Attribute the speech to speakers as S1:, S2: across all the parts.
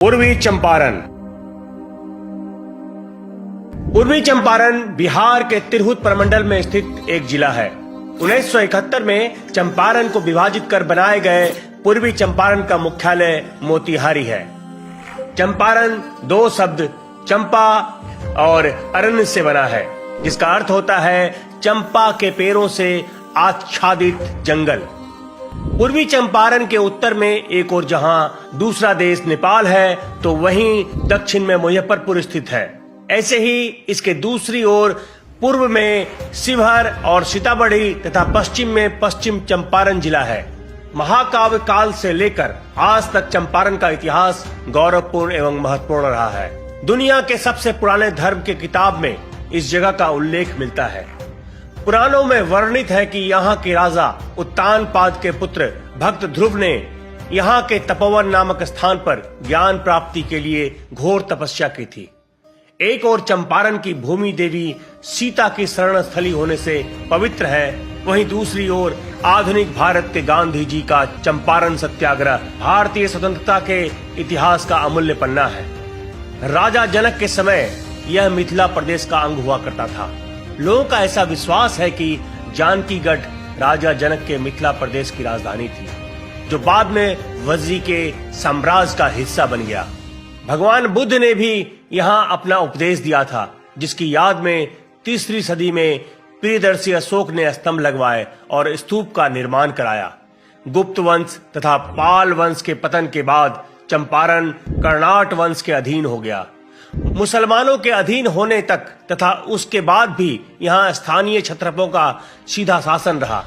S1: पूर्वी चंपारण। पूर्वी चंपारण बिहार के तिरहुत प्रमंडल में स्थित एक जिला है। 1971 में चंपारण को विभाजित कर बनाए गए पूर्वी चंपारण का मुख्यालय मोतिहारी है। चंपारण दो शब्द चंपा और अरण्य से बना है, जिसका अर्थ होता है चंपा के पेड़ों से आच्छादित जंगल। पूर्वी चंपारण के उत्तर में एक और जहां दूसरा देश नेपाल है, तो वहीं दक्षिण में मुजफ्फरपुर स्थित है। ऐसे ही इसके दूसरी ओर पूर्व में शिवहर और सीतामढ़ी तथा पश्चिम में पश्चिम चंपारण जिला है। महाकाव्य काल से लेकर आज तक चंपारण का इतिहास गौरवपूर्ण एवं महत्वपूर्ण रहा है। दुनिया के सबसे पुराने धर्म के किताब में इस जगह का उल्लेख मिलता है। पुराणों में वर्णित है कि यहाँ के राजा उत्तानपाद के पुत्र भक्त ध्रुव ने यहाँ के तपोवन नामक स्थान पर ज्ञान प्राप्ति के लिए घोर तपस्या की थी। एक और चंपारण की भूमि देवी सीता की शरण स्थली होने से पवित्र है, वहीं दूसरी ओर आधुनिक भारत के गांधी जी का चंपारण सत्याग्रह भारतीय स्वतंत्रता के इतिहास का अमूल्य पन्ना है। राजा जनक के समय यह मिथिला प्रदेश का अंग हुआ करता था। लोगों का ऐसा विश्वास है कि जानकीगढ़ राजा जनक के मिथिला प्रदेश की राजधानी थी, जो बाद में वज्जी के साम्राज्य का हिस्सा बन गया। भगवान बुद्ध ने भी यहाँ अपना उपदेश दिया था, जिसकी याद में 3री सदी में प्रियदर्शी अशोक ने स्तंभ लगवाए और स्तूप का निर्माण कराया। गुप्त वंश तथा पाल वंश के पतन के बाद चंपारण कर्नाट वंश के अधीन हो गया। मुसलमानों के अधीन होने तक तथा उसके बाद भी यहाँ स्थानीय क्षत्रपों का सीधा शासन रहा।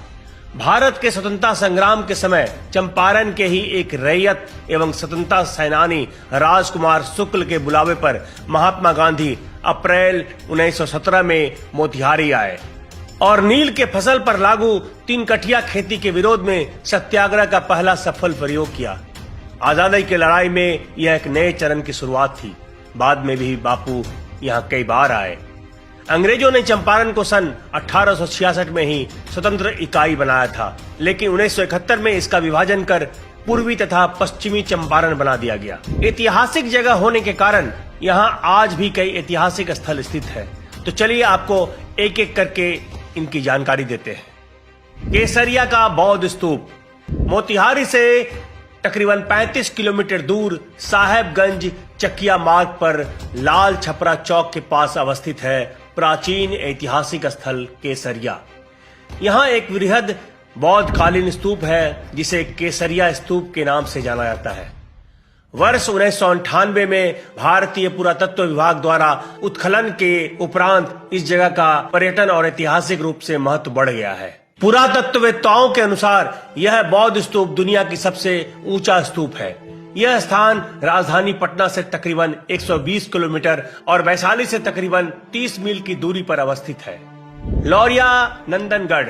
S1: भारत के स्वतंत्रता संग्राम के समय चंपारण के ही एक रैयत एवं स्वतंत्रता सेनानी राजकुमार शुक्ल के बुलावे पर महात्मा गांधी अप्रैल 1917 में मोतिहारी आए और नील के फसल पर लागू 3 कठिया खेती के विरोध में सत्याग्रह का पहला सफल प्रयोग किया। आजादी की लड़ाई में यह एक नए चरण की शुरुआत थी। बाद में भी बापू यहाँ कई बार आए। अंग्रेजों ने चंपारण को सन 1866 में ही स्वतंत्र इकाई बनाया था, लेकिन 1971 में इसका विभाजन कर पूर्वी तथा पश्चिमी चंपारण बना दिया गया। ऐतिहासिक जगह होने के कारण यहाँ आज भी कई ऐतिहासिक स्थल स्थित है। तो चलिए आपको एक एक करके इनकी जानकारी देते हैं। केसरिया का बौद्ध स्तूप मोतिहारी से तकरीबन 35 किलोमीटर दूर साहेबगंज चकिया मार्ग पर लाल छपरा चौक के पास अवस्थित है प्राचीन ऐतिहासिक स्थल केसरिया। यहाँ एक वृहद बौद्ध कालीन स्तूप है, जिसे केसरिया स्तूप के नाम से जाना जाता है। वर्ष 1998 में भारतीय पुरातत्व विभाग द्वारा उत्खनन के उपरांत इस जगह का पर्यटन और ऐतिहासिक रूप से महत्व बढ़ गया है। पुरातत्ववेत्ताओं के अनुसार यह बौद्ध स्तूप दुनिया की सबसे ऊंचा स्तूप है। यह स्थान राजधानी पटना से तकरीबन 120 किलोमीटर और वैशाली से तकरीबन 30 मील की दूरी पर अवस्थित है। लौरिया नंदनगढ़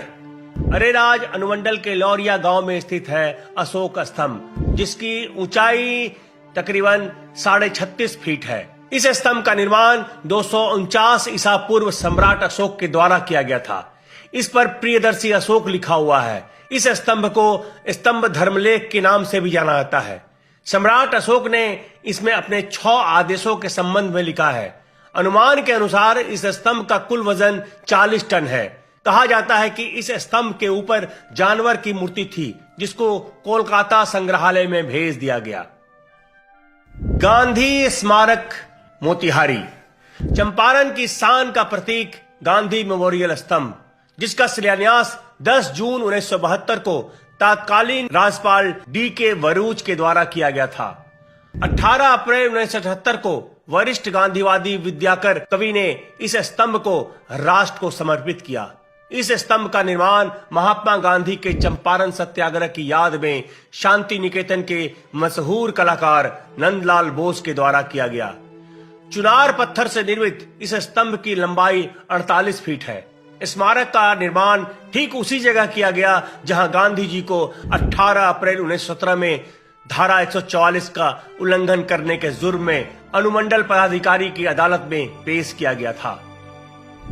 S1: अरेराज अनुमंडल के लौरिया गांव में स्थित है अशोक स्तंभ, जिसकी ऊंचाई तकरीबन 36.5 फीट है। इस स्तंभ का निर्माण 249 ईसा पूर्व सम्राट अशोक के द्वारा किया गया था। इस पर प्रियदर्शी अशोक लिखा हुआ है। इस स्तंभ को स्तंभ धर्मलेख के नाम से भी जाना जाता है। सम्राट अशोक ने इसमें अपने 6 आदेशों के संबंध में लिखा है। अनुमान के अनुसार इस स्तंभ का कुल वजन 40 टन है। कहा जाता है कि इस स्तंभ के ऊपर जानवर की मूर्ति थी, जिसको कोलकाता संग्रहालय में भेज दिया गया। गांधी स्मारक मोतिहारी चंपारण की शान का प्रतीक गांधी मेमोरियल स्तंभ, जिसका शिलान्यास 10 जून 1972 को तत्कालीन राज्यपाल D.K. वरूज के द्वारा किया गया था। 18 अप्रैल 1978 को वरिष्ठ गांधीवादी विद्याकर कवि ने इस स्तंभ को राष्ट्र को समर्पित किया। इस स्तंभ का निर्माण महात्मा गांधी के चंपारण सत्याग्रह की याद में शांति निकेतन के मशहूर कलाकार नंदलाल बोस के द्वारा किया गया। चुनार पत्थर से निर्मित इस स्तंभ की लंबाई 48 फीट है। स्मारक का निर्माण ठीक उसी जगह किया गया जहां गांधी जी को 18 अप्रैल 1917 में धारा 144 का उल्लंघन करने के जुर्म में अनुमंडल पदाधिकारी की अदालत में पेश किया गया था।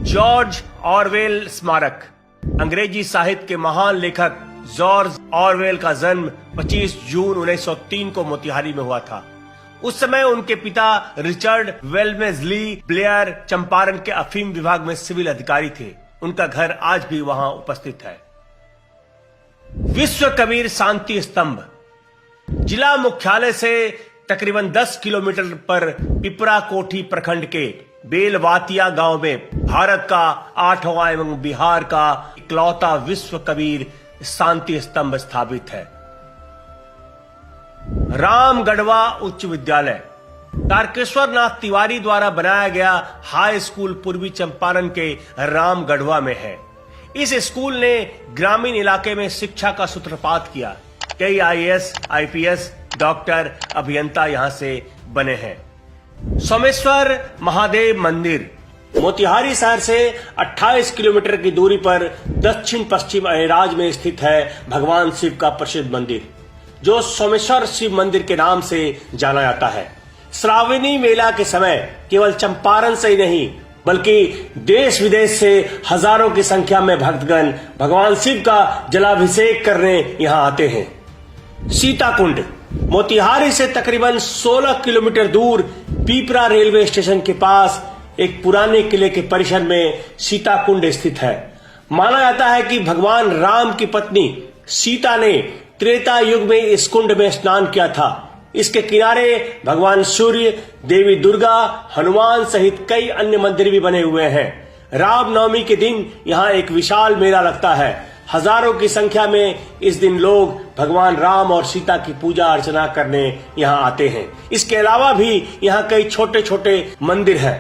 S1: जॉर्ज ऑरवेल स्मारक अंग्रेजी साहित्य के महान लेखक जॉर्ज ऑरवेल का जन्म 25 जून 1903 को मोतिहारी में हुआ था। उस समय उनके पिता रिचर्ड वेल्मेस्ली ब्लेयर चंपारण के अफीम विभाग में सिविल अधिकारी थे। उनका घर आज भी वहां उपस्थित है। विश्व कबीर शांति स्तंभ जिला मुख्यालय से तकरीबन 10 किलोमीटर पर पिपरा कोठी प्रखंड के बेलवातिया गांव में भारत का 8वां एवं बिहार का इकलौता विश्व कबीर शांति स्तंभ स्थापित है। रामगढ़वा उच्च विद्यालय तारकेश्वर नाथ तिवारी द्वारा बनाया गया हाई स्कूल पूर्वी चंपारण के रामगढ़वा में है। इस स्कूल ने ग्रामीण इलाके में शिक्षा का सूत्रपात किया। कई आईएएस, आईपीएस, डॉक्टर, अभियंता यहां से बने हैं। सोमेश्वर महादेव मंदिर मोतिहारी शहर से 28 किलोमीटर की दूरी पर दक्षिण पश्चिम अहिराज में स्थित है भगवान शिव का प्रसिद्ध मंदिर, जो सोमेश्वर शिव मंदिर के नाम से जाना जाता है। श्रावणी मेला के समय केवल चंपारण से ही नहीं बल्कि देश विदेश से हजारों की संख्या में भक्तगण भगवान शिव का जलाभिषेक करने यहाँ आते हैं। सीताकुंड मोतिहारी से तकरीबन 16 किलोमीटर दूर पीपरा रेलवे स्टेशन के पास एक पुराने किले के परिसर में सीताकुंड स्थित है। माना जाता है कि भगवान राम की पत्नी सीता ने त्रेता युग में इस कुंड में स्नान किया था। इसके किनारे भगवान सूर्य, देवी दुर्गा, हनुमान सहित कई अन्य मंदिर भी बने हुए हैं। रामनवमी के दिन यहाँ एक विशाल मेला लगता है। हजारों की संख्या में इस दिन लोग भगवान राम और सीता की पूजा अर्चना करने यहाँ आते हैं। इसके अलावा भी यहाँ कई छोटे छोटे मंदिर हैं।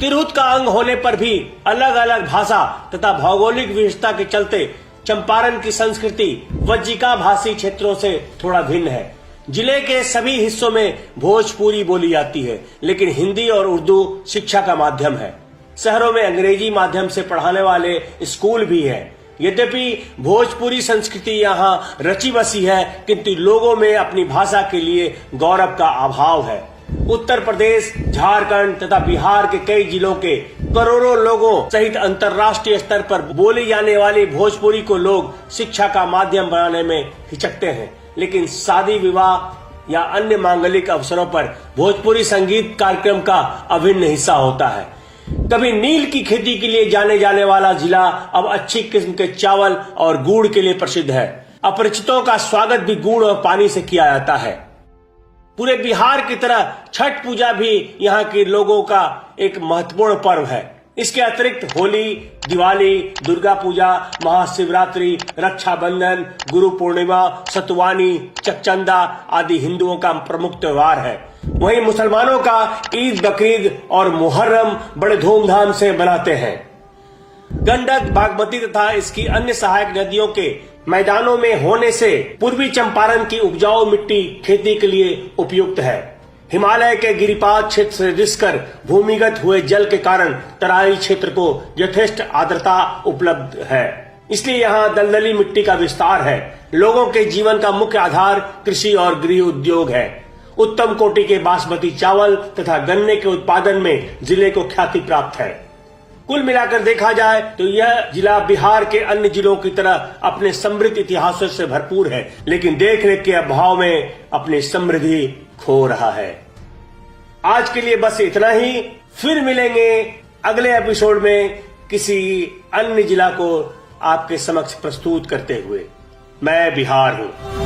S1: तिरहुत का अंग होने पर भी अलग अलग भाषा तथा भौगोलिक विशेषता के चलते चंपारण की संस्कृति वज्जिका भाषी क्षेत्रों से थोड़ा भिन्न है। जिले के सभी हिस्सों में भोजपुरी बोली जाती है, लेकिन हिंदी और उर्दू शिक्षा का माध्यम है। शहरों में अंग्रेजी माध्यम से पढ़ाने वाले स्कूल भी हैं। यद्यपि भोजपुरी संस्कृति यहाँ रची बसी है, किंतु लोगों में अपनी भाषा के लिए गौरव का अभाव है। उत्तर प्रदेश, झारखंड तथा बिहार के कई जिलों के करोड़ों लोगों सहित अंतर्राष्ट्रीय स्तर पर बोली जाने वाली भोजपुरी को लोग शिक्षा का माध्यम बनाने में हिचकते हैं, लेकिन शादी विवाह या अन्य मांगलिक अवसरों पर भोजपुरी संगीत कार्यक्रम का अभिन्न हिस्सा होता है। कभी नील की खेती के लिए जाने जाने वाला जिला अब अच्छी किस्म के चावल और गुड़ के लिए प्रसिद्ध है। अपरिचितों का स्वागत भी गुड़ और पानी से किया जाता है। पूरे बिहार की तरह छठ पूजा भी यहाँ के लोगों का एक महत्वपूर्ण पर्व है। इसके अतिरिक्त होली, दिवाली, दुर्गा पूजा, महाशिवरात्रि, रक्षाबंधन, गुरु पूर्णिमा, सतुवानी, चकचंदा आदि हिंदुओं का प्रमुख त्योहार है। वहीं मुसलमानों का ईद, बकरीद और मुहर्रम बड़े धूमधाम से मनाते हैं। गंडक, बागमती तथा इसकी अन्य सहायक नदियों के मैदानों में होने से पूर्वी चंपारण की उपजाऊ मिट्टी खेती के लिए उपयुक्त है। हिमालय के गिरिपाद क्षेत्र से रिसकर भूमिगत हुए जल के कारण तराई क्षेत्र को यथेष्ट आर्द्रता उपलब्ध है, इसलिए यहाँ दलदली मिट्टी का विस्तार है। लोगों के जीवन का मुख्य आधार कृषि और गृह उद्योग है। उत्तम कोटि के बासमती चावल तथा गन्ने के उत्पादन में जिले को ख्याति प्राप्त है। कुल मिलाकर देखा जाए तो यह जिला बिहार के अन्य जिलों की तरह अपने समृद्ध इतिहासों से भरपूर है, लेकिन देखरेख के अभाव में अपनी समृद्धि खो रहा है। आज के लिए बस इतना ही। फिर मिलेंगे अगले एपिसोड में किसी अन्य जिला को आपके समक्ष प्रस्तुत करते हुए। मैं बिहार हूं।